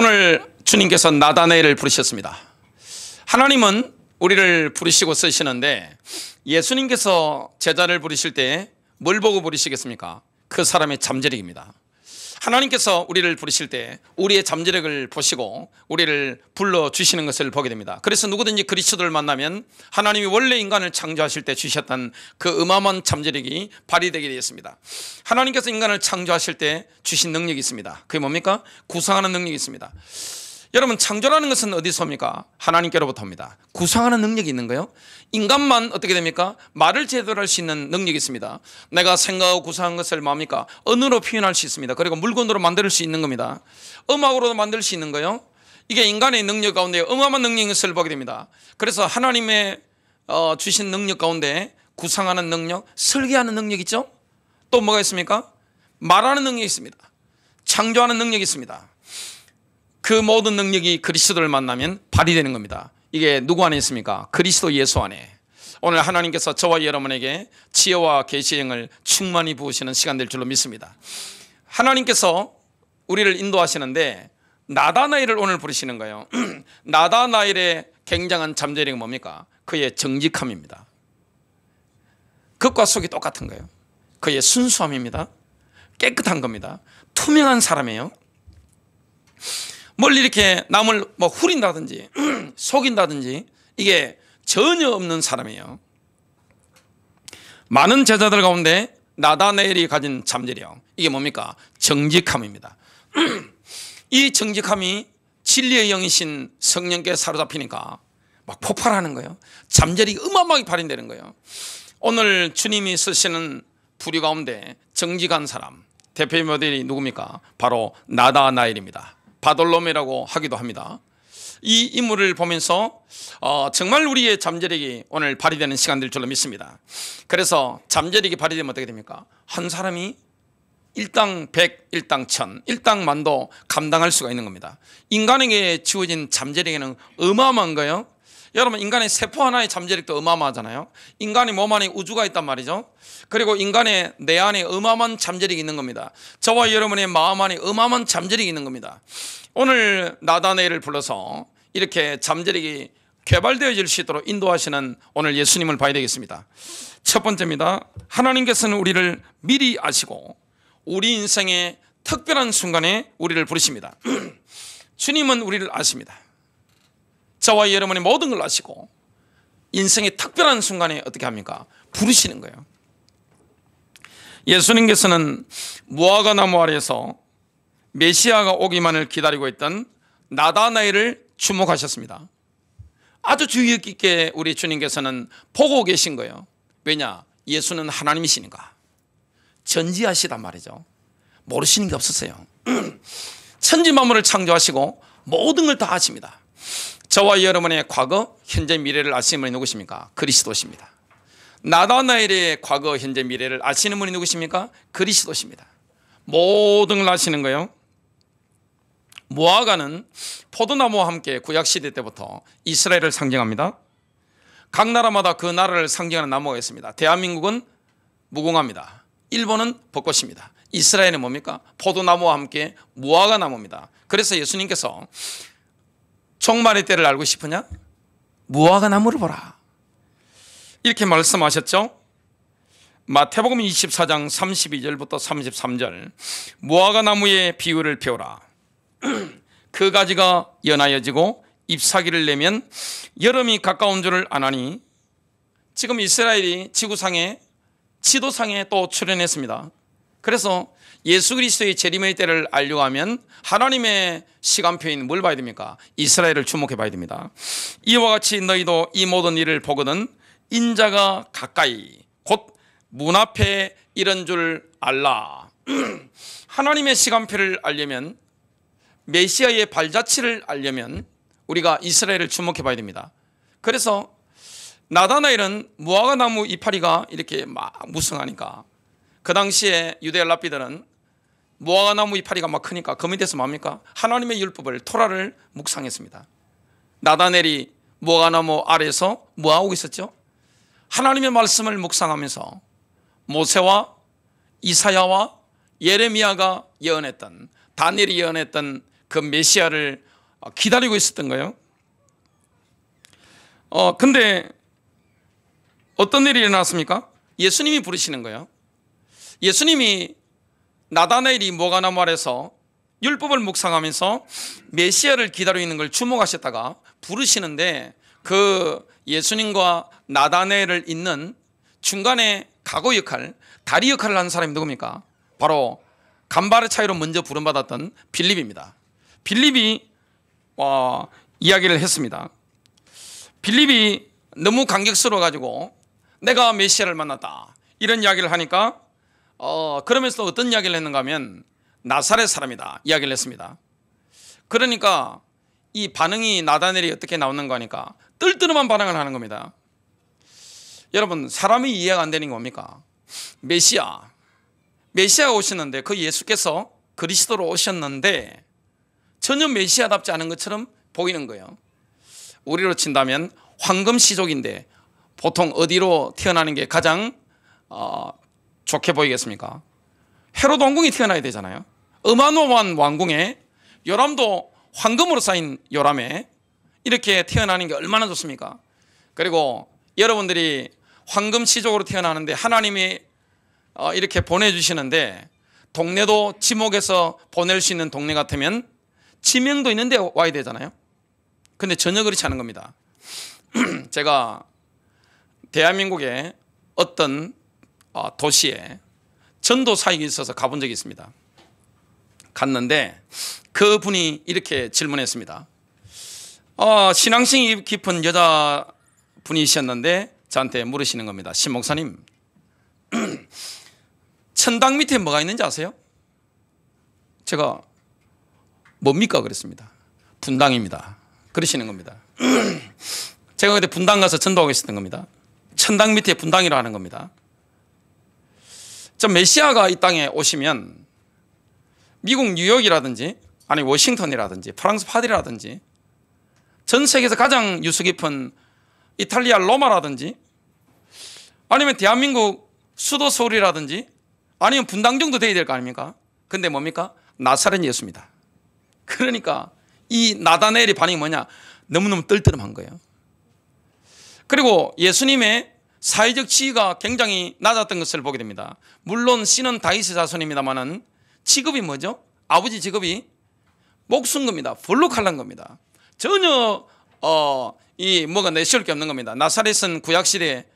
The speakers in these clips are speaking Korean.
오늘 주님께서 나다나엘을 부르셨습니다. 하나님은 우리를 부르시고 쓰시는데 예수님께서 제자를 부르실 때 뭘 보고 부르시겠습니까? 그 사람의 잠재력입니다. 하나님께서 우리를 부르실 때 우리의 잠재력을 보시고 우리를 불러주시는 것을 보게 됩니다. 그래서 누구든지 그리스도를 만나면 하나님이 원래 인간을 창조하실 때 주셨던 그 어마어마한 잠재력이 발휘되게 되었습니다. 하나님께서 인간을 창조하실 때 주신 능력이 있습니다. 그게 뭡니까? 구상하는 능력이 있습니다. 여러분, 창조라는 것은 어디서 옵니까? 하나님께로부터 옵니다. 구상하는 능력이 있는 거예요. 인간만 어떻게 됩니까? 말을 제대로 할 수 있는 능력이 있습니다. 내가 생각하고 구상한 것을 뭡니까? 언어로 표현할 수 있습니다. 그리고 물건으로 만들 수 있는 겁니다. 음악으로도 만들 수 있는 거예요. 이게 인간의 능력 가운데 어마어마한 능력인 것을 보게 됩니다. 그래서 하나님의 주신 능력 가운데 구상하는 능력, 설계하는 능력 있죠? 또 뭐가 있습니까? 말하는 능력이 있습니다. 창조하는 능력이 있습니다. 그 모든 능력이 그리스도를 만나면 발휘되는 겁니다. 이게 누구 안에 있습니까? 그리스도 예수 안에. 오늘 하나님께서 저와 여러분에게 지혜와 계시의 영을 충만히 부으시는 시간 될 줄로 믿습니다. 하나님께서 우리를 인도하시는데 나다나엘을 오늘 부르시는 거예요. 나다나엘의 굉장한 잠재력이 뭡니까? 그의 정직함입니다. 겉과 속이 똑같은 거예요. 그의 순수함입니다. 깨끗한 겁니다. 투명한 사람이에요. 멀리 이렇게 남을 후린다든지 속인다든지 이게 전혀 없는 사람이에요. 많은 제자들 가운데 나다나엘이 가진 잠재력, 이게 뭡니까? 정직함입니다. 이 정직함이 진리의 영이신 성령께 사로잡히니까 막 폭발하는 거예요. 잠재력이 어마어마하게 발현되는 거예요. 오늘 주님이 쓰시는 부류 가운데 정직한 사람, 대표 모델이 누굽니까? 바로 나다나엘입니다. 바돌로메라고 하기도 합니다. 이 인물을 보면서 정말 우리의 잠재력이 오늘 발휘되는 시간 될 줄로 믿습니다. 그래서 잠재력이 발휘되면 어떻게 됩니까? 한 사람이 일당 백, 일당 천, 일당 만도 감당할 수가 있는 겁니다. 인간에게 주어진 잠재력에는 어마어마한 거예요. 여러분, 인간의 세포 하나의 잠재력도 어마어마하잖아요. 인간의 몸 안에 우주가 있단 말이죠. 그리고 인간의 내 안에 어마어마한 잠재력이 있는 겁니다. 저와 여러분의 마음 안에 어마어마한 잠재력이 있는 겁니다. 오늘 나다나엘을 불러서 이렇게 잠재력이 개발되어질 수 있도록 인도하시는 오늘 예수님을 봐야 되겠습니다. 첫 번째입니다. 하나님께서는 우리를 미리 아시고 우리 인생의 특별한 순간에 우리를 부르십니다. 주님은 우리를 아십니다. 저와 여러분의 모든 걸 아시고 인생의 특별한 순간에 어떻게 합니까? 부르시는 거예요. 예수님께서는 무화과 나무 아래에서 메시아가 오기만을 기다리고 있던 나다나엘을 주목하셨습니다. 아주 주의 깊게 우리 주님께서는 보고 계신 거예요. 왜냐? 예수는 하나님이시니까. 전지하시단 말이죠. 모르시는 게 없었어요. 천지 만물을 창조하시고 모든 걸 다 아십니다. 저와 여러분의 과거, 현재, 미래를 아시는 분이 누구십니까? 그리스도십니다. 나다나엘의 과거, 현재, 미래를 아시는 분이 누구십니까? 그리스도십니다. 모든 걸 아시는 거예요. 무화과는 포도나무와 함께 구약시대 때부터 이스라엘을 상징합니다. 각 나라마다 그 나라를 상징하는 나무가 있습니다. 대한민국은 무궁화입니다. 일본은 벚꽃입니다. 이스라엘은 뭡니까? 포도나무와 함께 무화과 나무입니다. 그래서 예수님께서 종말의 때를 알고 싶으냐? 무화과 나무를 보라, 이렇게 말씀하셨죠. 마태복음 24장 32절부터 33절, 무화과 나무의 비유를 배우라. 그 가지가 연하여지고 잎사귀를 내면 여름이 가까운 줄을 아나니. 지금 이스라엘이 지구상에, 지도상에 또 출현했습니다. 그래서 예수 그리스도의 재림의 때를 알려고 하면 하나님의 시간표인 뭘 봐야 됩니까? 이스라엘을 주목해 봐야 됩니다. 이와 같이 너희도 이 모든 일을 보거든 인자가 가까이 곧 문 앞에 이른 줄 알라. 하나님의 시간표를 알려면, 메시아의 발자취를 알려면 우리가 이스라엘을 주목해 봐야 됩니다. 그래서 나다나엘은 무화과 나무 이파리가 이렇게 막 무성하니까, 그 당시에 유대 랍비들은 무화과 나무 이파리가 막 크니까 검이 돼서 뭡니까? 하나님의 율법을, 토라를 묵상했습니다. 나다나엘이 무화과 나무 아래에서 뭐하고 있었죠? 하나님의 말씀을 묵상하면서 모세와 이사야와 예레미야가 예언했던, 다니엘이 예언했던 그 메시아를 기다리고 있었던 거예요. 근데 어떤 일이 일어났습니까? 예수님이 부르시는 거예요. 예수님이 나다나엘이 뭐가나 말해서 율법을 묵상하면서 메시아를 기다리고 있는 걸 주목하셨다가 부르시는데, 그 예수님과 나다나엘을 잇는 중간에 가고 역할, 다리 역할을 하는 사람이 누굽니까? 바로 간발의 차이로 먼저 부름받았던 빌립입니다. 빌립이 이야기를 했습니다. 빌립이 너무 감격스러워 가지고 내가 메시아를 만났다 이런 이야기를 하니까 그러면서 어떤 이야기를 했는가 하면 나사렛 사람이다 이야기를 했습니다. 그러니까 이 반응이 나다나엘이 어떻게 나오는가 하니까 뜰뜨름한 반응을 하는 겁니다. 여러분, 사람이 이해가 안 되는 게 뭡니까? 메시아가 오셨는데, 그 예수께서 그리스도로 오셨는데 전혀 메시아답지 않은 것처럼 보이는 거예요. 우리로 친다면 황금시족인데 보통 어디로 태어나는 게 가장 좋게 보이겠습니까? 헤롯 왕궁이 태어나야 되잖아요. 어마어마한 왕궁에 요람도 황금으로 쌓인 요람에 이렇게 태어나는 게 얼마나 좋습니까? 그리고 여러분들이 황금시족으로 태어나는데 하나님이 이렇게 보내주시는데, 동네도 지목해서 보낼 수 있는 동네 같으면 지명도 있는데 와야 되잖아요. 근데 전혀 그렇지 않은 겁니다. 제가 대한민국의 어떤 도시에 전도 사역이 있어서 가본 적이 있습니다. 갔는데 그분이 이렇게 질문했습니다. 신앙심이 깊은 여자분이셨는데 저한테 물으시는 겁니다. 신 목사님, 천당 밑에 뭐가 있는지 아세요? 제가 뭡니까? 그랬습니다. 분당입니다. 그러시는 겁니다. 제가 그때 분당 가서 전도하고 있었던 겁니다. 천당 밑에 분당이라 하는 겁니다. 메시아가 이 땅에 오시면 미국 뉴욕이라든지 아니 워싱턴이라든지 프랑스 파리라든지 전 세계에서 가장 유수 깊은 이탈리아 로마라든지 아니면 대한민국 수도 서울이라든지 아니면 분당 정도 돼야 될 거 아닙니까? 근데 뭡니까? 나사렛 예수입니다. 그러니까 이 나다나엘의 반응이 뭐냐? 너무너무 뜰뜨름한 거예요. 그리고 예수님의 사회적 지위가 굉장히 낮았던 것을 보게 됩니다. 물론 씨는 다윗의 자손입니다만은 직업이 뭐죠? 아버지 직업이 목숨겁니다. 볼록할란 겁니다. 전혀 뭐가 내세울 게 없는 겁니다. 나사렛은 구약시대에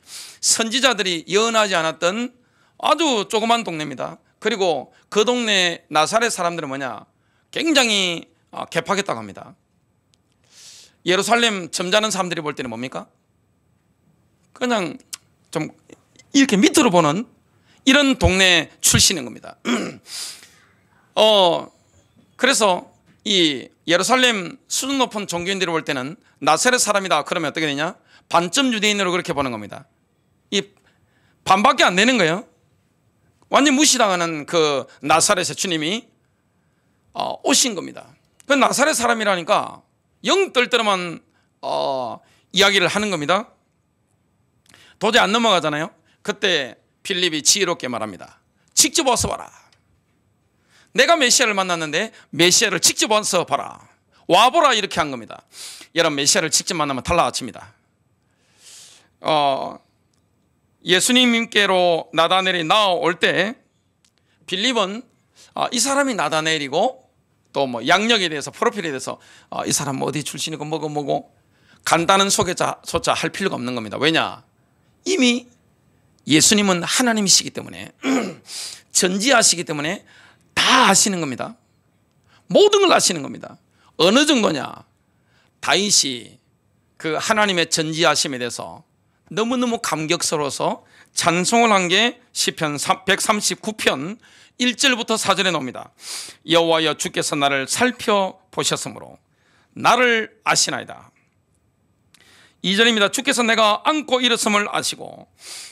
선지자들이 예언하지 않았던 아주 조그만 동네입니다. 그리고 그 동네 나사렛 사람들은 뭐냐? 굉장히 개팍했다고 합니다. 예루살렘 점잖은 사람들이 볼 때는 뭡니까? 그냥 좀 이렇게 밑으로 보는 이런 동네 출신인 겁니다. 그래서 이 예루살렘 수준 높은 종교인들이 볼 때는 나사렛 사람이다 그러면 어떻게 되냐? 반점 유대인으로 그렇게 보는 겁니다. 이 반밖에 안 되는 거예요. 완전 무시당하는 그 나사렛의 주님이 오신 겁니다. 그 나사렛 사람이라니까 영 뜰뜰한 이야기를 하는 겁니다. 도저히 안 넘어가잖아요. 그때 빌립이 지혜롭게 말합니다. 직접 와서 봐라. 내가 메시아를 만났는데 메시아를 직접 와서 봐라. 와보라 이렇게 한 겁니다. 여러분, 메시아를 직접 만나면 달라집니다. 예수님께로 나다나엘이 나올 때 빌립은 이 사람이 나다나엘이고 또 뭐 양력에 대해서 프로필에 대해서 이 사람 어디 출신이고 뭐고 간단한 소개조차 할 필요가 없는 겁니다. 왜냐? 이미 예수님은 하나님이시기 때문에 전지하시기 때문에 다 아시는 겁니다. 모든 걸 아시는 겁니다. 어느 정도냐? 다윗이 그 하나님의 전지하심에 대해서 너무너무 감격스러워서 찬송을 한 게 시편 139편 1절부터 4절에 나옵니다. 여호와여, 주께서 나를 살펴보셨으므로 나를 아시나이다. 2절입니다. 주께서 내가 안고 일었음을 아시고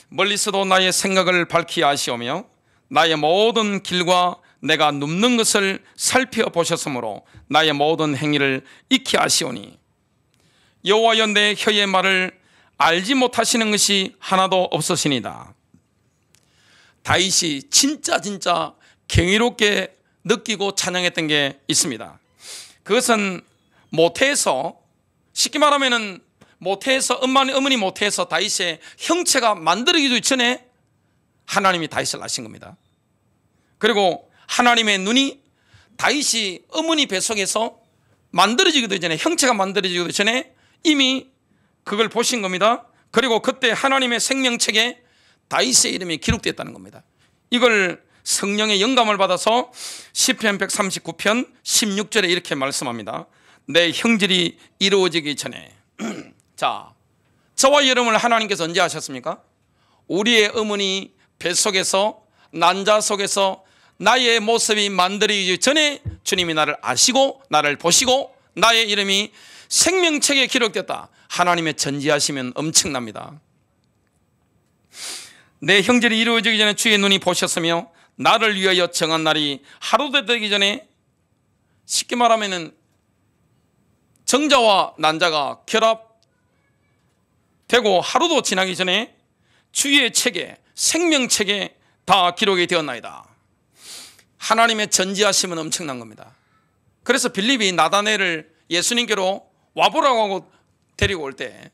멀리서도 나의 생각을 밝히 아시오며 나의 모든 길과 내가 눕는 것을 살펴보셨으므로 나의 모든 행위를 익히 아시오니 여호와여, 내 혀의 말을 알지 못하시는 것이 하나도 없으시니다. 다윗이 진짜 경이롭게 느끼고 찬양했던 게 있습니다. 그것은 모태에서, 쉽게 말하면은 모태에서, 어머니 모태에서 다윗의 형체가 만들어지기 전에 하나님이 다윗을 낳으신 겁니다. 그리고 하나님의 눈이 다윗이 어머니 뱃속에서 만들어지기도 전에, 형체가 만들어지기도 전에 이미 그걸 보신 겁니다. 그리고 그때 하나님의 생명책에 다윗의 이름이 기록됐다는 겁니다. 이걸 성령의 영감을 받아서 시편 139편 16절에 이렇게 말씀합니다. 내 형질이 이루어지기 전에. 자, 저와 여러분을 하나님께서 언제 하셨습니까? 우리의 어머니 뱃속에서, 난자 속에서 나의 모습이 만들어지기 전에 주님이 나를 아시고 나를 보시고 나의 이름이 생명책에 기록됐다. 하나님의 전지하시면 엄청납니다. 내 형질이 이루어지기 전에 주의 눈이 보셨으며 나를 위하여 정한 날이 하루도 되기 전에, 쉽게 말하면 정자와 난자가 결합되고 하루도 지나기 전에 주의 책에, 생명책에 다 기록이 되었나이다. 하나님의 전지하심은 엄청난 겁니다. 그래서 빌립이 나다나엘을 예수님께로 와보라고 하고 데리고 올 때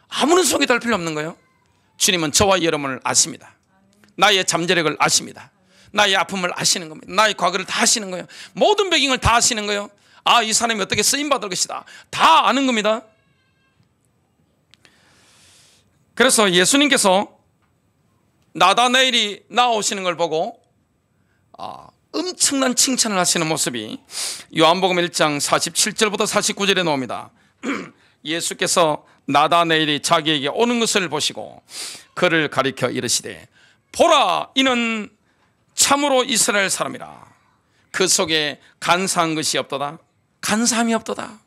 아무런 속이 달 필요 없는 거예요. 주님은 저와 여러분을 아십니다. 나의 잠재력을 아십니다. 나의 아픔을 아시는 겁니다. 나의 과거를 다 아시는 거예요. 모든 배경을 다 아시는 거예요. 아, 이 사람이 어떻게 쓰임받을 것이다, 다 아는 겁니다. 그래서 예수님께서 나다나엘이 나오시는 걸 보고 엄청난 칭찬을 하시는 모습이 요한복음 1장 47절부터 49절에 나옵니다. 예수께서 나다나엘이 자기에게 오는 것을 보시고 그를 가리켜 이르시되, 보라, 이는 참으로 이스라엘 사람이라. 그 속에 간사한 것이 없도다. 간사함이 없도다.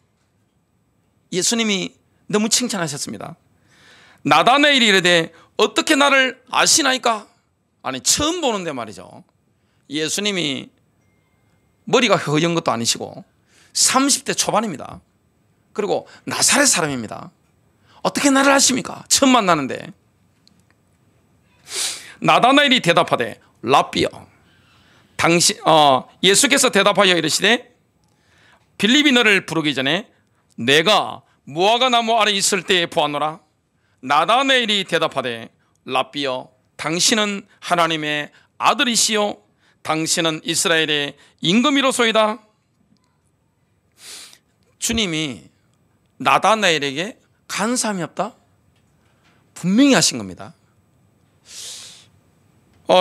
예수님이 너무 칭찬하셨습니다. 나다나엘이 이르되 어떻게 나를 아시나이까? 아니, 처음 보는데 말이죠. 예수님이 머리가 허연 것도 아니시고 30대 초반입니다. 그리고 나사렛 사람입니다. 어떻게 나를 아십니까? 처음 만나는데. 나다나엘이 대답하되 랍비여, 예수께서 대답하여 이르시되, 빌립이 너를 부르기 전에 내가 무화과 나무 아래 있을 때에 보았노라. 나다나엘이 대답하되 랍비여, 당신은 하나님의 아들이시요 당신은 이스라엘의 임금이로소이다. 주님이 나다나엘에게 간사함이 없다? 분명히 하신 겁니다.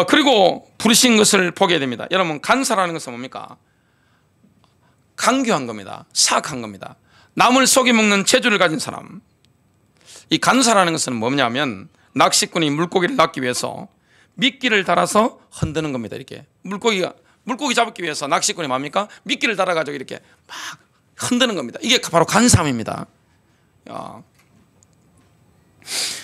그리고 부르신 것을 보게 됩니다. 여러분, 간사라는 것은 뭡니까? 강교한 겁니다. 사악한 겁니다. 남을 속여먹는 재주를 가진 사람. 이 간사라는 것은 뭐냐면, 낚시꾼이 물고기를 낚기 위해서 미끼를 달아서 흔드는 겁니다. 이렇게 물고기 잡기 위해서 낚시꾼이 뭡니까? 미끼를 달아가지고 이렇게 막 흔드는 겁니다. 이게 바로 간사함입니다.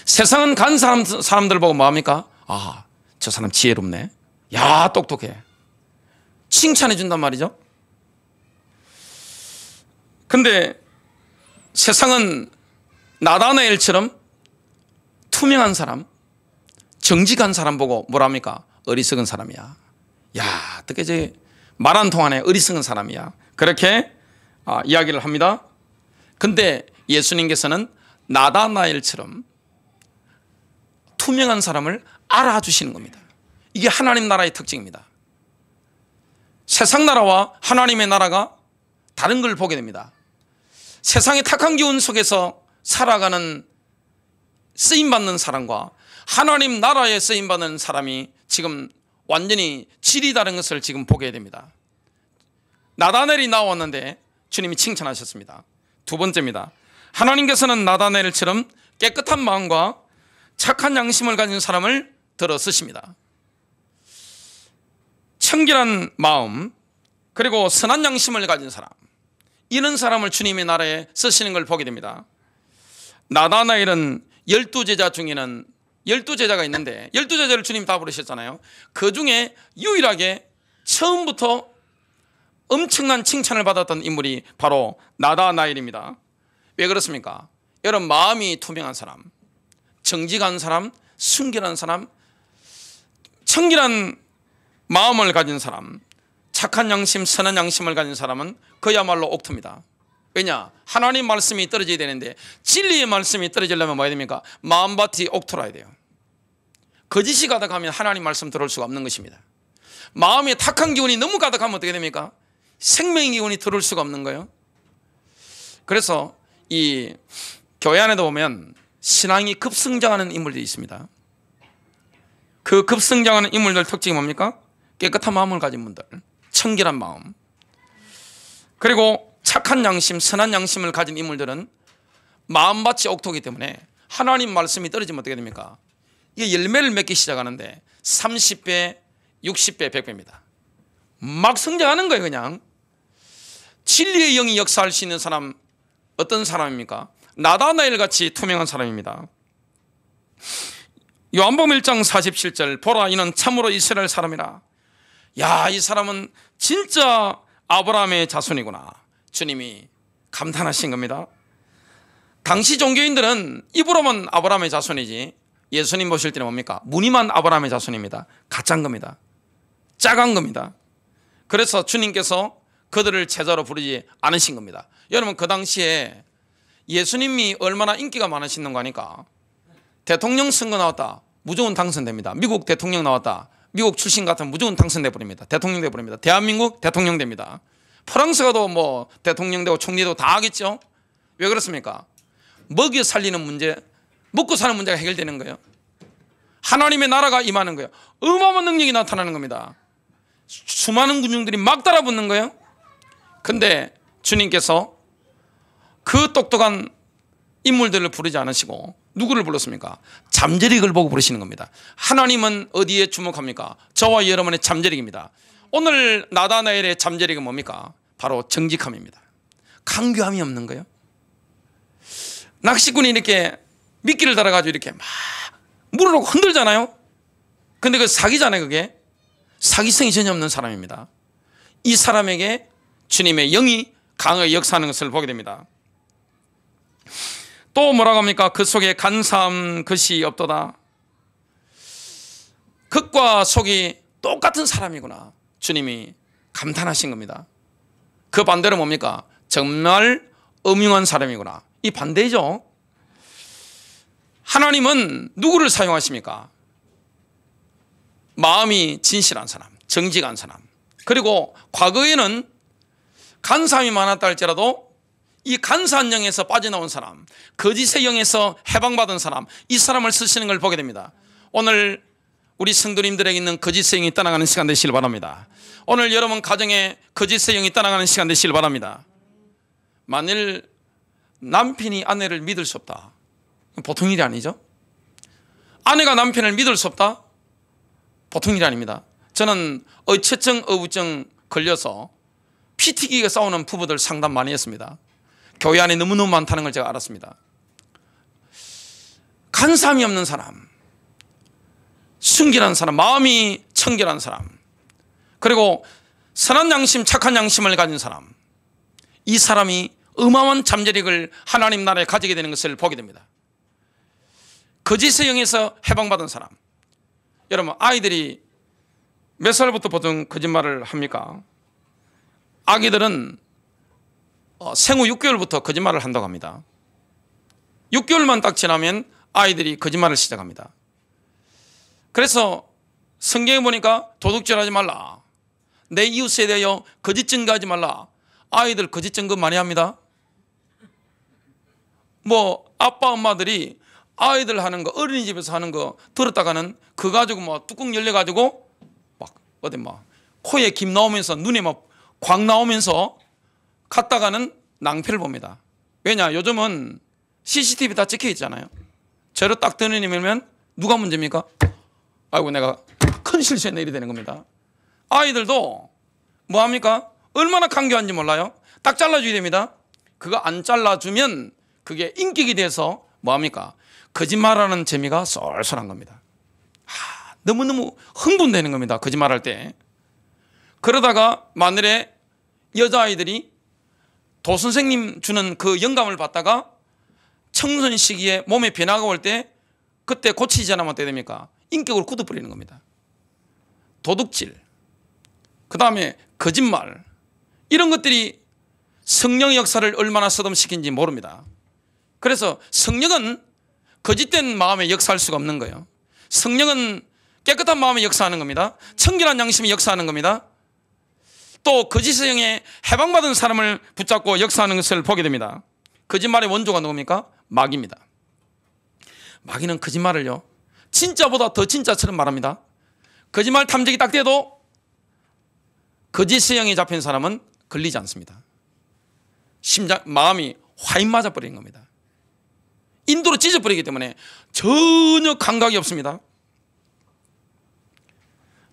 세상은 간사한 사람들 보고 뭐합니까? 아, 저 사람 지혜롭네. 야, 똑똑해. 칭찬해 준단 말이죠. 근데 세상은 나다나엘처럼 투명한 사람, 정직한 사람 보고 뭐랍니까? 어리석은 사람이야. 야, 어떻게 저 말 안 통하네. 어리석은 사람이야. 그렇게 이야기를 합니다. 근데 예수님께서는 나다나엘처럼 투명한 사람을 알아주시는 겁니다. 이게 하나님 나라의 특징입니다. 세상 나라와 하나님의 나라가 다른 걸 보게 됩니다. 세상의 탁한 기운 속에서 살아가는 쓰임받는 사람과 하나님 나라에 쓰임받는 사람이 지금 완전히 질이 다른 것을 지금 보게 됩니다. 나다나엘이 나왔는데 주님이 칭찬하셨습니다. 두 번째입니다. 하나님께서는 나다나엘처럼 깨끗한 마음과 착한 양심을 가진 사람을 들어 쓰십니다. 청결한 마음, 그리고 선한 양심을 가진 사람, 이런 사람을 주님의 나라에 쓰시는 걸 보게 됩니다. 나다나엘은 12제자 중에는 12제자가 있는데 12제자를 주님 다 부르셨잖아요. 그 중에 유일하게 처음부터 엄청난 칭찬을 받았던 인물이 바로 나다나엘입니다. 왜 그렇습니까? 여러분, 마음이 투명한 사람, 정직한 사람, 순결한 사람, 청결한 마음을 가진 사람, 착한 양심, 선한 양심을 가진 사람은 그야말로 옥토입니다. 왜냐? 하나님 말씀이 떨어져야 되는데 진리의 말씀이 떨어지려면 뭐 해야 됩니까? 마음밭이 옥토라야 돼요. 거짓이 가득하면 하나님 말씀 들어올 수가 없는 것입니다. 마음에 탁한 기운이 너무 가득하면 어떻게 됩니까? 생명의 기운이 들어올 수가 없는 거예요. 그래서 이 교회 안에도 보면 신앙이 급성장하는 인물들이 있습니다. 그 급성장하는 인물들 특징이 뭡니까? 깨끗한 마음을 가진 분들, 청결한 마음, 그리고 착한 양심, 선한 양심을 가진 인물들은 마음밭이 옥토이기 때문에 하나님 말씀이 떨어지면 어떻게 됩니까? 이게 열매를 맺기 시작하는데 30배, 60배, 100배입니다. 막 성장하는 거예요. 그냥 진리의 영이 역사할 수 있는 사람, 어떤 사람입니까? 나다나엘 같이 투명한 사람입니다. 요한복음 1장 47절, 보라 이는 참으로 이스라엘 사람이라. 야, 이 사람은 진짜 아브라함의 자손이구나. 주님이 감탄하신 겁니다. 당시 종교인들은 입으로만 아브라함의 자손이지 예수님 보실 때는 뭡니까? 무늬만 아브라함의 자손입니다. 가짜인 겁니다. 짜간 겁니다. 그래서 주님께서 그들을 제자로 부르지 않으신 겁니다. 여러분, 그 당시에 예수님이 얼마나 인기가 많으신 거 아니까? 대통령 선거 나왔다, 무조건 당선됩니다. 미국 대통령 나왔다, 미국 출신 같으면 무조건 당선돼 버립니다. 대통령 돼 버립니다. 대한민국 대통령 됩니다. 프랑스 가도 뭐 대통령 되고 총리 되고 다 하겠죠. 왜 그렇습니까? 먹여 살리는 문제, 먹고 사는 문제가 해결되는 거예요. 하나님의 나라가 임하는 거예요. 어마어마한 능력이 나타나는 겁니다. 수많은 군중들이 막 따라붙는 거예요. 근데 주님께서 그 똑똑한 인물들을 부르지 않으시고 누구를 불렀습니까? 잠재력을 보고 부르시는 겁니다. 하나님은 어디에 주목합니까? 저와 여러분의 잠재력입니다. 오늘 나다나엘의 잠재력은 뭡니까? 바로 정직함입니다. 강교함이 없는 거예요. 낚시꾼이 이렇게 미끼를 달아가지고 이렇게 막 물을 놓고 흔들잖아요. 근데 그 사기잖아요. 그게 사기성이 전혀 없는 사람입니다. 이 사람에게 주님의 영이 강하게 역사하는 것을 보게 됩니다. 또 뭐라고 합니까? 그 속에 간사함 것이 없도다. 겉과 속이 똑같은 사람이구나. 주님이 감탄하신 겁니다. 그 반대로 뭡니까? 정말 음흉한 사람이구나. 이 반대죠. 하나님은 누구를 사용하십니까? 마음이 진실한 사람, 정직한 사람, 그리고 과거에는 간사함이 많았다 할지라도 이 간사한 영에서 빠져나온 사람, 거짓의 영에서 해방받은 사람, 이 사람을 쓰시는 걸 보게 됩니다. 오늘 우리 성도님들에게 있는 거짓의 영이 떠나가는 시간 되시길 바랍니다. 오늘 여러분 가정에 거짓의 영이 떠나가는 시간 되시길 바랍니다. 만일 남편이 아내를 믿을 수 없다, 보통 일이 아니죠. 아내가 남편을 믿을 수 없다, 보통 일이 아닙니다. 저는 어체증, 어부증 걸려서 피 튀기게 싸우는 부부들 상담 많이 했습니다. 교회 안에 너무너무 많다는 걸 제가 알았습니다. 간사함이 없는 사람, 순결한 사람, 마음이 청결한 사람, 그리고 선한 양심, 착한 양심을 가진 사람, 이 사람이 어마어마한 잠재력을 하나님 나라에 가지게 되는 것을 보게 됩니다. 거짓의 영에서 해방받은 사람. 여러분, 아이들이 몇 살부터 보통 거짓말을 합니까? 아기들은 생후 6개월부터 거짓말을 한다고 합니다. 6개월만 딱 지나면 아이들이 거짓말을 시작합니다. 그래서 성경에 보니까 도둑질하지 말라, 내 이웃에 대하여 거짓 증거하지 말라. 아이들 거짓 증거 많이 합니다. 뭐 아빠 엄마들이 아이들 하는 거, 어린이집에서 하는 거 들었다가는 그거 가지고 뭐 뚜껑 열려가지고 막 어디 막 코에 김 나오면서 눈에 막 광 나오면서 갔다가는 낭패를 봅니다. 왜냐? 요즘은 CCTV 다 찍혀 있잖아요. 저를 딱 드러내면 누가 문제입니까? 아이고, 내가 큰 실수했네, 이래 되는 겁니다. 아이들도 뭐합니까? 얼마나 강교한지 몰라요. 딱 잘라줘야 됩니다. 그거 안 잘라주면 그게 인격이 돼서 뭐합니까? 거짓말하는 재미가 쏠쏠한 겁니다. 너무너무 흥분되는 겁니다. 거짓말할 때. 그러다가 만일에 여자아이들이 도선생님 주는 그 영감을 받다가 청소년 시기에 몸에 변화가 올 때 그때 고치지 않으면 어떻게 됩니까? 인격으로 굳어버리는 겁니다. 도둑질, 그 다음에 거짓말, 이런 것들이 성령의 역사를 얼마나 서름시킨지 모릅니다. 그래서 성령은 거짓된 마음에 역사할 수가 없는 거예요. 성령은 깨끗한 마음에 역사하는 겁니다. 청결한 양심이 역사하는 겁니다. 또 거짓의 영에 해방받은 사람을 붙잡고 역사하는 것을 보게 됩니다. 거짓말의 원조가 누굽니까? 마귀입니다. 마귀는 거짓말을요, 진짜보다 더 진짜처럼 말합니다. 거짓말 탐지기 딱 돼도 거짓의 영에 잡힌 사람은 걸리지 않습니다. 마음이 화인 맞아버리는 겁니다. 인도로 찢어버리기 때문에 전혀 감각이 없습니다.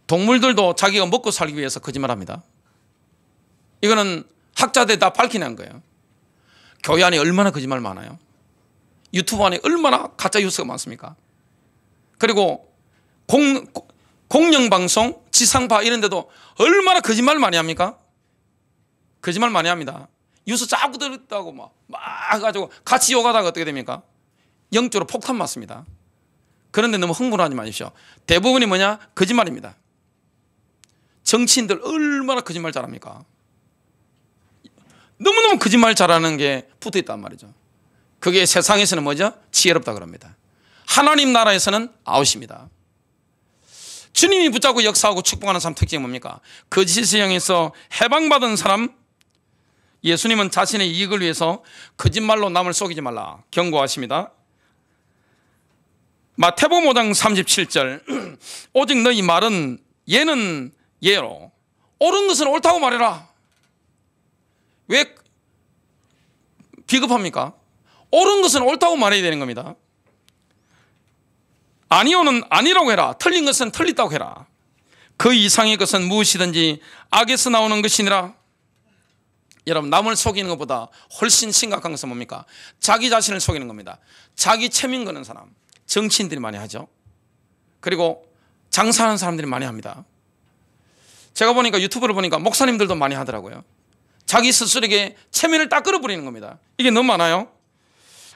동물들도 자기가 먹고 살기 위해서 거짓말합니다. 이거는 학자들이 다 밝혀낸 거예요. 교회 안에 얼마나 거짓말 많아요. 유튜브 안에 얼마나 가짜 뉴스가 많습니까? 그리고 공영방송, 지상파 이런 데도 얼마나 거짓말 많이 합니까? 거짓말 많이 합니다. 뉴스 자꾸 들었다고 막 해가지고 같이 욕하다가 어떻게 됩니까? 영적으로 폭탄 맞습니다. 그런데 너무 흥분하지 마십시오. 대부분이 뭐냐? 거짓말입니다. 정치인들 얼마나 거짓말 잘합니까? 너무너무 거짓말 잘하는 게 붙어있단 말이죠. 그게 세상에서는 뭐죠? 지혜롭다 그럽니다. 하나님 나라에서는 아웃입니다. 주님이 붙잡고 역사하고 축복하는 사람 특징이 뭡니까? 거짓의 영에서 해방받은 사람, 예수님은 자신의 이익을 위해서 거짓말로 남을 속이지 말라 경고하십니다. 마태복음 5장 37절 오직 너희 말은 예는 예로 옳은 것은 옳다고 말해라. 왜 비겁합니까? 옳은 것은 옳다고 말해야 되는 겁니다. 아니오는 아니라고 해라. 틀린 것은 틀리다고 해라. 그 이상의 것은 무엇이든지 악에서 나오는 것이니라. 여러분, 남을 속이는 것보다 훨씬 심각한 것은 뭡니까? 자기 자신을 속이는 겁니다. 자기 체면 거는 사람, 정치인들이 많이 하죠. 그리고 장사하는 사람들이 많이 합니다. 제가 보니까 유튜브를 보니까 목사님들도 많이 하더라고요. 자기 스스로에게 체면을 딱 끌어버리는 겁니다. 이게 너무 많아요.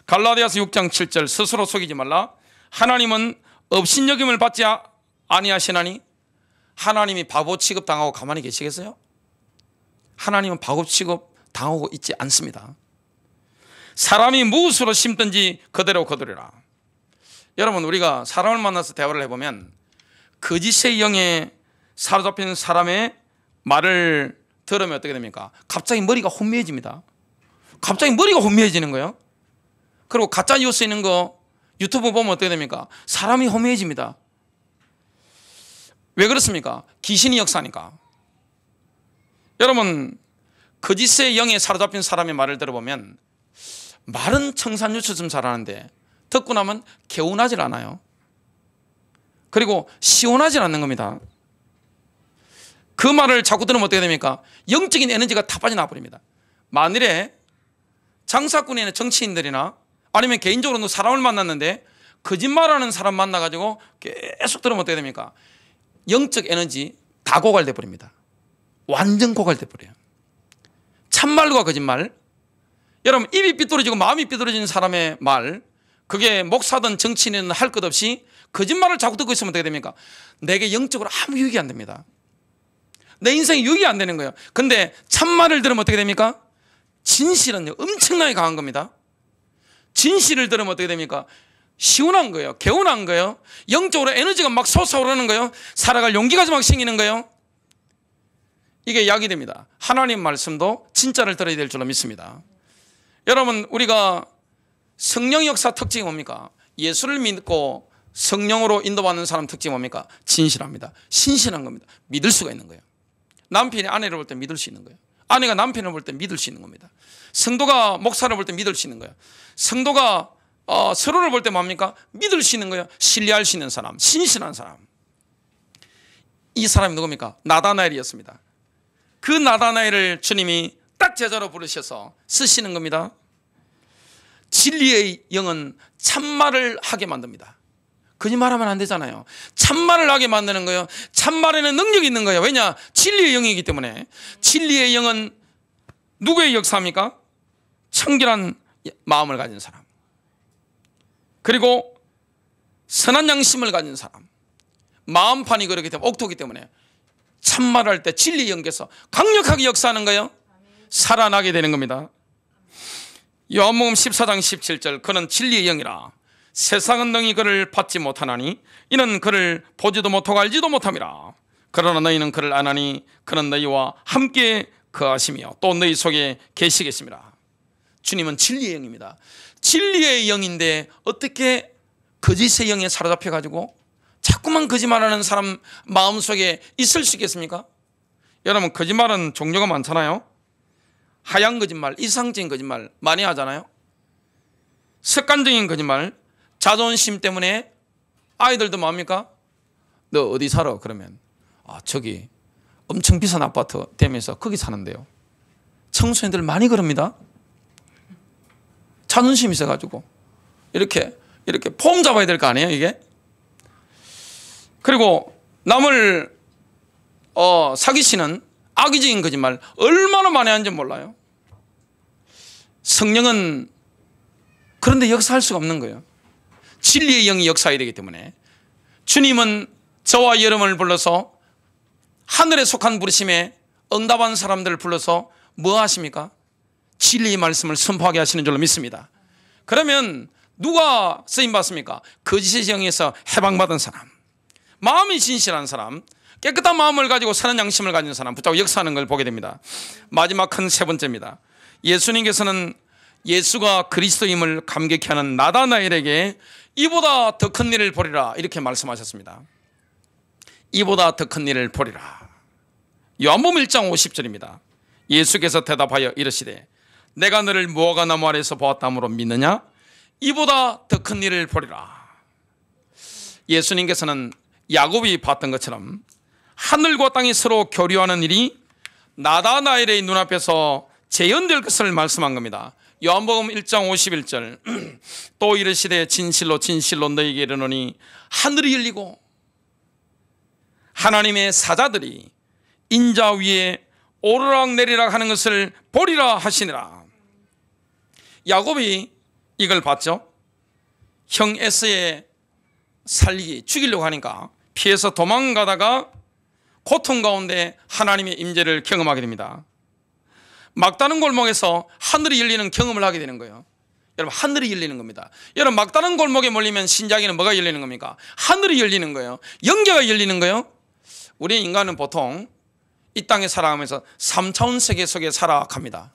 갈라디아서 6장 7절 스스로 속이지 말라. 하나님은 업신여김을 받지 아니하시나니. 하나님이 바보 취급당하고 가만히 계시겠어요? 하나님은 바보 취급 당하고 있지 않습니다. 사람이 무엇으로 심든지 그대로 거두리라. 여러분, 우리가 사람을 만나서 대화를 해보면 거짓의 영에 사로잡힌 사람의 말을 들으면 어떻게 됩니까? 갑자기 머리가 혼미해집니다. 갑자기 머리가 혼미해지는 거예요. 그리고 가짜 뉴스 있는 거 유튜브 보면 어떻게 됩니까? 사람이 혼미해집니다. 왜 그렇습니까? 귀신이 역사하니까. 여러분, 거짓의 영에 사로잡힌 사람의 말을 들어보면 말은 청산유수처럼 잘하는데 듣고 나면 개운하질 않아요. 그리고 시원하질 않는 겁니다. 그 말을 자꾸 들으면 어떻게 됩니까? 영적인 에너지가 다 빠져나와 버립니다. 만일에 장사꾼이나 정치인들이나 아니면 개인적으로 사람을 만났는데 거짓말하는 사람 만나가지고 계속 들으면 어떻게 됩니까? 영적 에너지 다 고갈돼 버립니다. 완전 고갈돼 버려요. 참말과 거짓말. 여러분, 입이 삐뚤어지고 마음이 삐뚤어지는 사람의 말, 그게 목사든 정치인은 할 것 없이 거짓말을 자꾸 듣고 있으면 어떻게 됩니까? 내게 영적으로 아무 유익이 안 됩니다. 내 인생에 유익이 안 되는 거예요. 근데 참말을 들으면 어떻게 됩니까? 진실은요, 엄청나게 강한 겁니다. 진실을 들으면 어떻게 됩니까? 시원한 거예요. 개운한 거예요. 영적으로 에너지가 막 솟아오르는 거예요. 살아갈 용기가 막 생기는 거예요. 이게 약이 됩니다. 하나님 말씀도 진짜를 들어야 될 줄로 믿습니다. 여러분, 우리가 성령 역사 특징이 뭡니까? 예수를 믿고 성령으로 인도받는 사람 특징이 뭡니까? 진실합니다. 신실한 겁니다. 믿을 수가 있는 거예요. 남편이 아내를 볼 때 믿을 수 있는 거예요. 아내가 남편을 볼 때 믿을 수 있는 겁니다. 성도가 목사를 볼 때 믿을 수 있는 거예요. 성도가 서로를 볼 때 뭡니까? 믿을 수 있는 거예요. 신뢰할 수 있는 사람, 신실한 사람. 이 사람이 누굽니까? 나다나엘이었습니다. 그 나다나엘을 주님이 딱 제자로 부르셔서 쓰시는 겁니다. 진리의 영은 참말을 하게 만듭니다. 거짓말하면 안 되잖아요. 참말을 하게 만드는 거예요. 참말에는 능력이 있는 거예요. 왜냐? 진리의 영이기 때문에. 진리의 영은 누구의 역사입니까? 청결한 마음을 가진 사람, 그리고 선한 양심을 가진 사람, 마음판이 그렇기 때문에, 옥토기 때문에 참말할 때 진리의 영께서 강력하게 역사하는 거예요. 살아나게 되는 겁니다. 요한복음 14장 17절 그는 진리의 영이라 세상은 능히 그를 받지 못하나니 이는 그를 보지도 못하고 알지도 못함이라. 그러나 너희는 그를 아나니 그는 너희와 함께 거하시며 또 너희 속에 계시겠습니다. 주님은 진리의 영입니다. 진리의 영인데 어떻게 거짓의 영에 사로잡혀 가지고 자꾸만 거짓말하는 사람 마음속에 있을 수 있겠습니까? 여러분, 거짓말은 종류가 많잖아요. 하얀 거짓말, 이상적인 거짓말 많이 하잖아요. 습관적인 거짓말, 자존심 때문에 아이들도 뭡니까? 너 어디 살아? 그러면 저기 엄청 비싼 아파트 대면서 거기 사는데요. 청소년들 많이 그럽니다. 자존심 있어가지고 이렇게 폼 잡아야 될 거 아니에요, 이게? 그리고 남을 사기치는 악의적인 거짓말 얼마나 많이 하는지 몰라요. 성령은 그런데 역사할 수가 없는 거예요. 진리의 영이 역사해야 되기 때문에 주님은 저와 여러분을 불러서 하늘에 속한 부르심에 응답한 사람들을 불러서 뭐 하십니까? 진리의 말씀을 선포하게 하시는 줄로 믿습니다. 그러면 누가 쓰임받습니까? 거짓의 영에서 해방받은 사람, 마음이 진실한 사람, 깨끗한 마음을 가지고 사는 양심을 가진 사람 붙잡고 역사하는 걸 보게 됩니다. 마지막 큰 세 번째입니다. 예수님께서는 예수가 그리스도임을 감격케 하는 나다나엘에게 이보다 더 큰 일을 보리라 이렇게 말씀하셨습니다. 이보다 더 큰 일을 보리라. 요한복음 1장 50절입니다. 예수께서 대답하여 이르시되 내가 너를 무화과 나무 아래에서 보았다므로 믿느냐? 이보다 더 큰 일을 보리라. 예수님께서는 야곱이 봤던 것처럼 하늘과 땅이 서로 교류하는 일이 나다나엘의 눈앞에서 재현될 것을 말씀한 겁니다. 요한복음 1장 51절 또 이르시되 진실로 진실로 너희에게 이르노니 하늘이 열리고 하나님의 사자들이 인자 위에 오르락 내리락 하는 것을 보리라 하시니라. 야곱이 이걸 봤죠. 형 에서의 살리기 죽이려고 하니까 피해서 도망가다가 고통 가운데 하나님의 임재를 경험하게 됩니다. 막다른 골목에서 하늘이 열리는 경험을 하게 되는 거예요. 여러분, 하늘이 열리는 겁니다. 여러분, 막다른 골목에 몰리면 신자에게는 뭐가 열리는 겁니까? 하늘이 열리는 거예요. 영계가 열리는 거예요. 우리 인간은 보통 이 땅에 살아가면서 3차원 세계 속에 살아갑니다.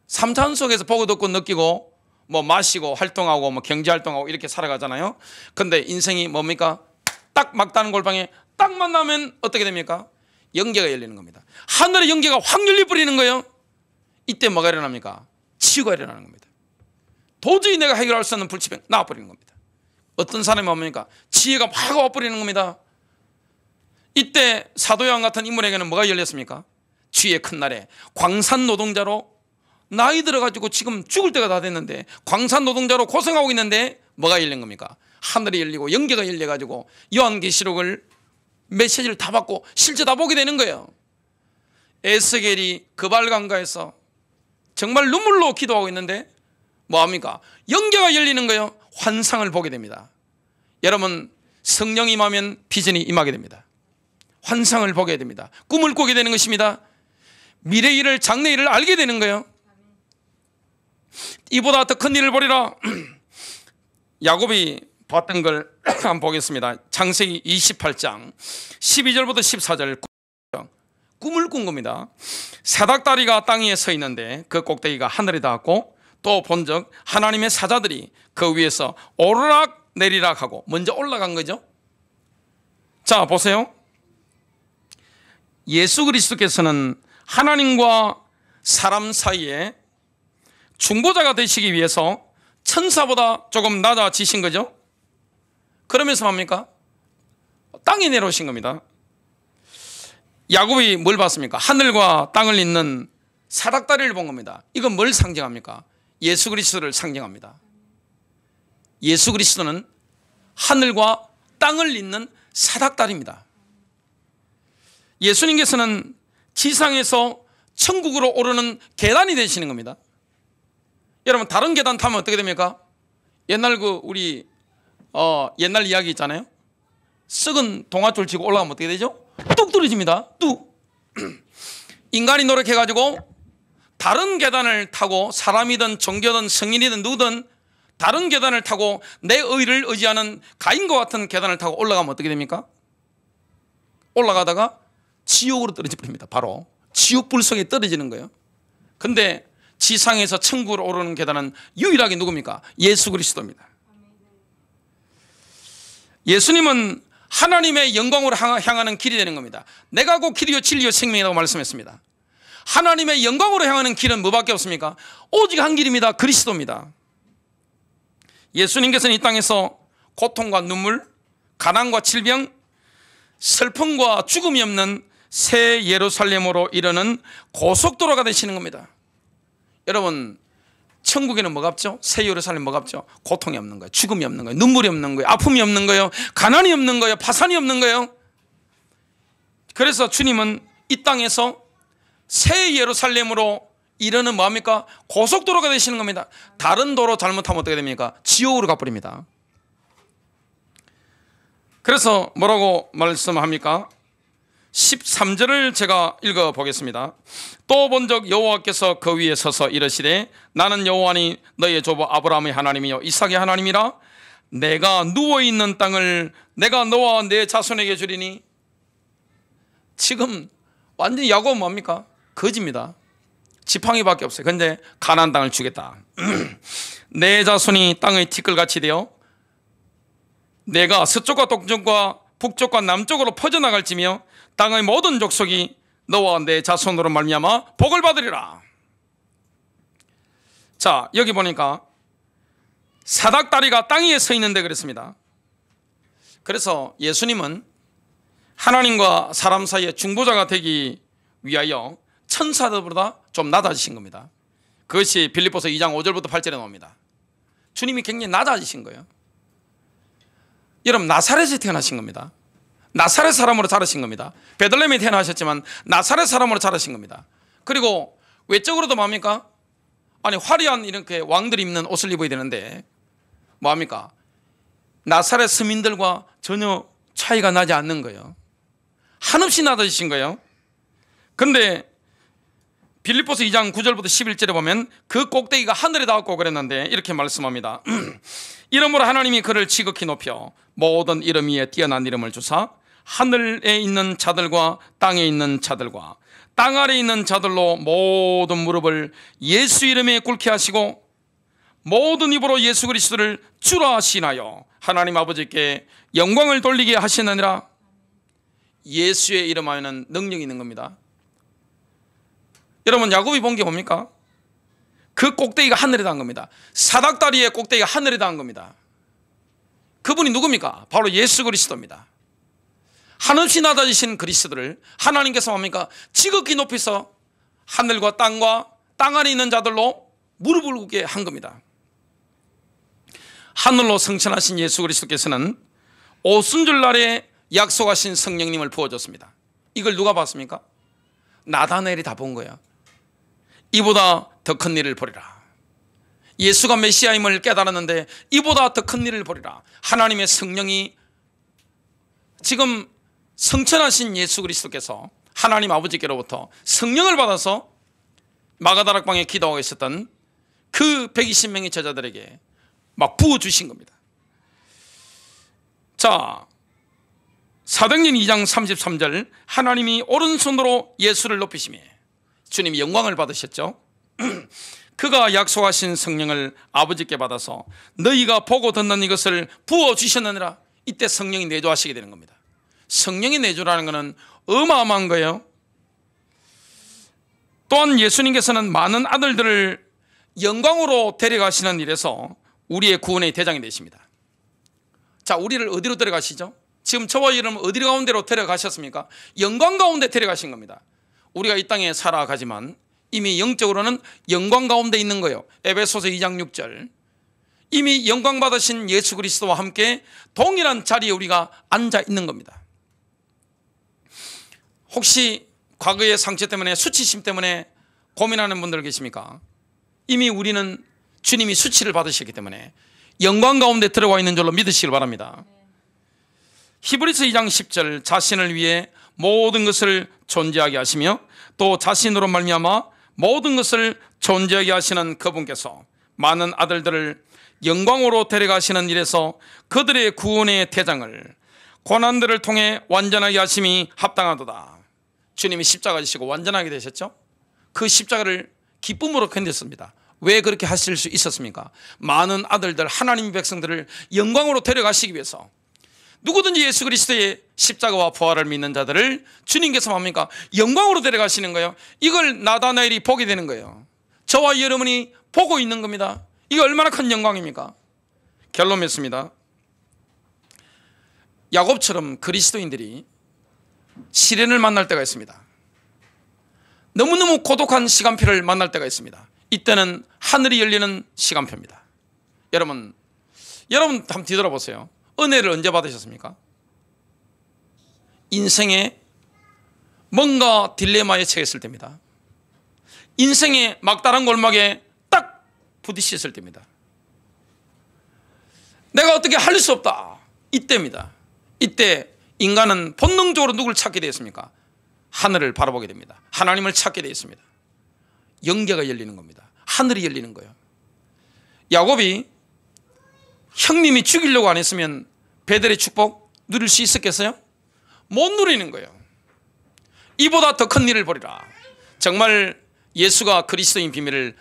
3차원 속에서 보고 듣고 느끼고 뭐 마시고 활동하고 뭐 경제활동하고 이렇게 살아가잖아요. 근데 인생이 뭡니까? 딱 막다른 골방에 딱 만나면 어떻게 됩니까? 영계가 열리는 겁니다. 하늘의 영계가 확 열려버리는 거예요. 이때 뭐가 일어납니까? 치유가 일어나는 겁니다. 도저히 내가 해결할 수 없는 불치병 나와버리는 겁니다. 어떤 사람이 뭡니까? 지혜가 막 와버리는 겁니다. 이때 사도요한 같은 인물에게는 뭐가 열렸습니까? 주의 큰 날에 광산 노동자로 나이 들어가지고 지금 죽을 때가 다 됐는데 광산 노동자로 고생하고 있는데 뭐가 열린 겁니까? 하늘이 열리고 영계가 열려가지고 요한계시록을 메시지를 다 받고 실제 다 보게 되는 거예요. 에스겔이 그발강가에서 정말 눈물로 기도하고 있는데 뭐합니까? 영계가 열리는 거예요. 환상을 보게 됩니다. 여러분, 성령이 임하면 비전이 임하게 됩니다. 환상을 보게 됩니다. 꿈을 꾸게 되는 것입니다. 미래 일을 장래 일을 알게 되는 거예요. 이보다 더 큰 일을 보리라. 야곱이 봤던 걸 한번 보겠습니다. 창세기 28장 12절부터 14절 꿈을 꾼 겁니다. 사닥다리가 땅 위에 서 있는데 그 꼭대기가 하늘에 닿았고 또 본적 하나님의 사자들이 그 위에서 오르락 내리락 하고 먼저 올라간 거죠. 자, 보세요. 예수 그리스도께서는 하나님과 사람 사이에 중보자가 되시기 위해서 천사보다 조금 낮아지신 거죠. 그러면서 뭡니까? 땅에 내려오신 겁니다. 야곱이 뭘 봤습니까? 하늘과 땅을 잇는 사닥다리를 본 겁니다. 이건 뭘 상징합니까? 예수 그리스도를 상징합니다. 예수 그리스도는 하늘과 땅을 잇는 사닥다리입니다. 예수님께서는 지상에서 천국으로 오르는 계단이 되시는 겁니다. 여러분, 다른 계단 타면 어떻게 됩니까? 옛날 우리 옛날 이야기 있잖아요. 썩은 동아줄 치고 올라가면 어떻게 되죠? 뚝 떨어집니다. 뚝. 인간이 노력해가지고 다른 계단을 타고, 사람이든 종교든 성인이든 누구든 다른 계단을 타고 내 의를 의지하는 가인과 같은 계단을 타고 올라가면 어떻게 됩니까? 올라가다가 지옥으로 떨어져 버립니다. 바로 지옥 불 속에 떨어지는 거예요. 근데 지상에서 천국으로 오르는 계단은 유일하게 누굽니까? 예수 그리스도입니다. 예수님은 하나님의 영광으로 향하는 길이 되는 겁니다. 내가 곧 길이요 진리요 생명이라고 말씀했습니다. 하나님의 영광으로 향하는 길은 뭐밖에 없습니까? 오직 한 길입니다. 그리스도입니다. 예수님께서는 이 땅에서 고통과 눈물, 가난과 질병, 슬픔과 죽음이 없는 새 예루살렘으로 이르는 고속도로가 되시는 겁니다. 여러분, 천국에는 뭐가 없죠? 새 예루살렘 뭐가 없죠? 고통이 없는 거예요. 죽음이 없는 거예요. 눈물이 없는 거예요. 아픔이 없는 거예요. 가난이 없는 거예요. 파산이 없는 거예요. 그래서 주님은 이 땅에서 새 예루살렘으로 이르는 뭐합니까? 고속도로가 되시는 겁니다. 다른 도로 잘못하면 어떻게 됩니까? 지옥으로 가버립니다. 그래서 뭐라고 말씀합니까? 13절을 제가 읽어보겠습니다. 또 본적 여호와께서 그 위에 서서 이르시되 나는 여호와니 너의 조부 아브라함의 하나님이요 이삭의 하나님이라. 내가 누워있는 땅을 내가 너와 내 자손에게 주리니. 지금 완전히 야곱은 뭡니까? 거지입니다. 지팡이밖에 없어요. 근데 가나안 땅을 주겠다. 내 자손이 땅의 티끌같이 되어 내가 서쪽과 동쪽과 북쪽과 남쪽으로 퍼져나갈지며 땅의 모든 족속이 너와 내 자손으로 말미암아 복을 받으리라. 자, 여기 보니까 사닥다리가 땅 위에 서 있는데 그랬습니다. 그래서 예수님은 하나님과 사람 사이의 중보자가 되기 위하여 천사들보다 좀 낮아지신 겁니다. 그것이 빌립보서 2장 5절부터 8절에 나옵니다. 주님이 굉장히 낮아지신 거예요. 여러분, 나사렛에 태어나신 겁니다. 나사렛 사람으로 자라신 겁니다. 베들레헴에 태어나셨지만 나사렛 사람으로 자라신 겁니다. 그리고 외적으로도 뭡니까? 아니, 화려한 이렇게 왕들이 입는 옷을 입어야 되는데 뭐합니까? 나사렛 서민들과 전혀 차이가 나지 않는 거예요. 한없이 낮아지신 거예요. 근데 빌립보서 2장 9절부터 11절에 보면 그 꼭대기가 하늘에 닿았고 그랬는데 이렇게 말씀합니다. 이러므로 하나님이 그를 지극히 높여 모든 이름 위에 뛰어난 이름을 주사 하늘에 있는 자들과 땅에 있는 자들과 땅 아래에 있는 자들로 모든 무릎을 예수 이름에 꿇게 하시고 모든 입으로 예수 그리스도를 주라 시인하여 하나님 아버지께 영광을 돌리게 하시느니라. 예수의 이름 하에는 능력이 있는 겁니다. 여러분, 야곱이 본 게 뭡니까? 그 꼭대기가 하늘에 닿은 겁니다. 사닥다리의 꼭대기가 하늘에 닿은 겁니다. 그분이 누굽니까? 바로 예수 그리스도입니다. 한없이 낮아지신 그리스도를 하나님께서 뭡니까? 지극히 높이서 하늘과 땅 안에 있는 자들로 무릎을 꿇게 한 겁니다. 하늘로 승천하신 예수 그리스도께서는 오순절날에 약속하신 성령님을 부어줬습니다. 이걸 누가 봤습니까? 나다나엘이 다 본 거예요. 이보다 더 큰 일을 보리라. 예수가 메시아임을 깨달았는데 이보다 더 큰 일을 보리라. 하나님의 성령이, 지금 성천하신 예수 그리스도께서 하나님 아버지께로부터 성령을 받아서 마가다락방에 기도하고 있었던 그 120명의 제자들에게 막 부어주신 겁니다. 자, 사도행전 2장 33절, 하나님이 오른손으로 예수를 높이시며 주님이 영광을 받으셨죠. 그가 약속하신 성령을 아버지께 받아서 너희가 보고 듣는 이것을 부어주셨느니라. 이때 성령이 내주하시게 되는 겁니다. 성령이 내주라는 것은 어마어마한 거예요. 또한 예수님께서는 많은 아들들을 영광으로 데려가시는 일에서 우리의 구원의 대장이 되십니다. 자, 우리를 어디로 데려가시죠? 지금 저와 여러분 어디 가운데로 데려가셨습니까? 영광 가운데 데려가신 겁니다. 우리가 이 땅에 살아가지만 이미 영적으로는 영광 가운데 있는 거예요. 에베소서 2장 6절, 이미 영광 받으신 예수 그리스도와 함께 동일한 자리에 우리가 앉아 있는 겁니다. 혹시 과거의 상처 때문에, 수치심 때문에 고민하는 분들 계십니까? 이미 우리는 주님이 수치를 받으셨기 때문에 영광 가운데 들어와 있는 줄로 믿으시길 바랍니다. 히브리서 2장 10절, 자신을 위해 모든 것을 존재하게 하시며 또 자신으로 말미암아 모든 것을 존재하게 하시는 그분께서 많은 아들들을 영광으로 데려가시는 일에서 그들의 구원의 대장을 고난들을 통해 완전하게 하심이 합당하도다. 주님이 십자가 지시고 완전하게 되셨죠. 그 십자가를 기쁨으로 견뎠습니다. 왜 그렇게 하실 수 있었습니까? 많은 아들들, 하나님의 백성들을 영광으로 데려가시기 위해서. 누구든지 예수 그리스도의 십자가와 부활을 믿는 자들을 주님께서 뭡니까? 영광으로 데려가시는 거예요. 이걸 나다나엘이 보게 되는 거예요. 저와 여러분이 보고 있는 겁니다. 이게 얼마나 큰 영광입니까? 결론 맺습니다. 야곱처럼 그리스도인들이 시련을 만날 때가 있습니다. 너무너무 고독한 시간표를 만날 때가 있습니다. 이때는 하늘이 열리는 시간표입니다. 여러분 한번 뒤돌아보세요. 은혜를 언제 받으셨습니까? 인생에 뭔가 딜레마에 처했을 때입니다. 인생의 막다른 골목에 딱 부딪혔을 때입니다. 내가 어떻게 할 수 없다. 이때입니다. 이때 인간은 본능적으로 누굴 찾게 되었습니까? 하늘을 바라보게 됩니다. 하나님을 찾게 되어 있습니다. 영계가 열리는 겁니다. 하늘이 열리는 거예요. 야곱이 형님이 죽이려고 안 했으면 베델의 축복 누릴 수 있었겠어요? 못 누리는 거예요. 이보다 더 큰 일을 보리라. 정말 예수가 그리스도인 비밀을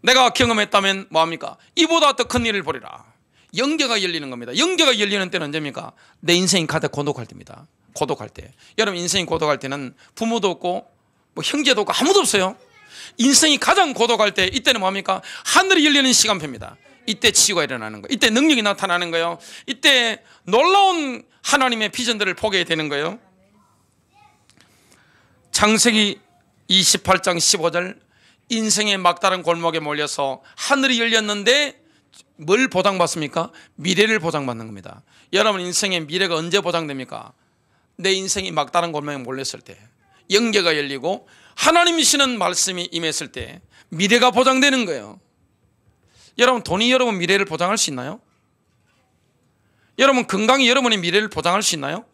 내가 경험했다면 뭐합니까? 이보다 더 큰 일을 보리라. 영계가 열리는 겁니다. 영계가 열리는 때는 언제입니까? 내 인생이 가장 고독할 때입니다. 고독할 때. 여러분 인생이 고독할 때는 부모도 없고 뭐 형제도 없고 아무도 없어요. 인생이 가장 고독할 때 이때는 뭐합니까? 하늘이 열리는 시간표입니다. 이때 치유가 일어나는 거예요. 이때 능력이 나타나는 거예요. 이때 놀라운 하나님의 비전들을 보게 되는 거예요. 창세기 28장 15절 인생의 막다른 골목에 몰려서 하늘이 열렸는데 뭘 보장받습니까? 미래를 보장받는 겁니다. 여러분 인생의 미래가 언제 보장됩니까? 내 인생이 막다른 골목에 몰렸을 때, 영계가 열리고 하나님이시는 말씀이 임했을 때 미래가 보장되는 거예요. 여러분 돈이 여러분 미래를 보장할 수 있나요? 여러분 건강이 여러분의 미래를 보장할 수 있나요?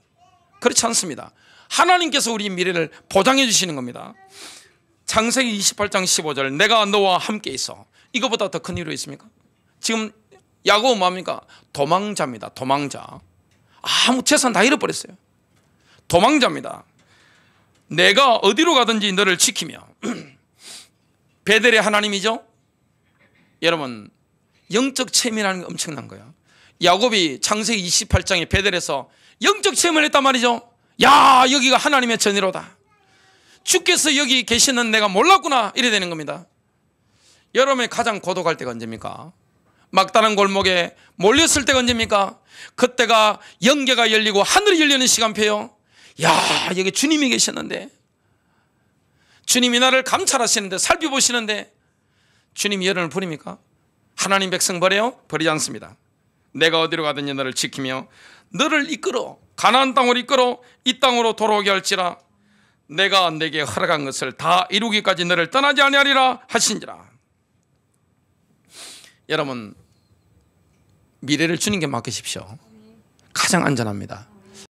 그렇지 않습니다. 하나님께서 우리 미래를 보장해 주시는 겁니다. 창세기 28장 15절 내가 너와 함께 있어. 이거보다 더 큰 이유 있습니까? 지금 야곱은 뭡니까? 도망자입니다. 도망자. 아무 재산 다 잃어버렸어요. 도망자입니다. 내가 어디로 가든지 너를 지키며 베델의 하나님이죠. 여러분 영적 체험이라는 게 엄청난 거예요. 야곱이 창세기 28장에 베델에서 영적 체험을 했단 말이죠. 야 여기가 하나님의 전이로다. 주께서 여기 계시는 내가 몰랐구나 이래 되는 겁니다. 여러분의 가장 고독할 때가 언제입니까? 막다른 골목에 몰렸을 때가 언제입니까? 그때가 영계가 열리고 하늘이 열리는 시간표예요. 야 여기 주님이 계셨는데, 주님이 나를 감찰하시는데, 살펴보시는데 주님이 여러분을 버립니까? 하나님 백성 버려요? 버리지 않습니다. 내가 어디로 가든지 너를 지키며 너를 이끌어 가나안 땅으로 이끌어 이 땅으로 돌아오게 할지라 내가 내게 허락한 것을 다 이루기까지 너를 떠나지 아니하리라 하신지라. 여러분 미래를 주님께 맡기십시오. 가장 안전합니다.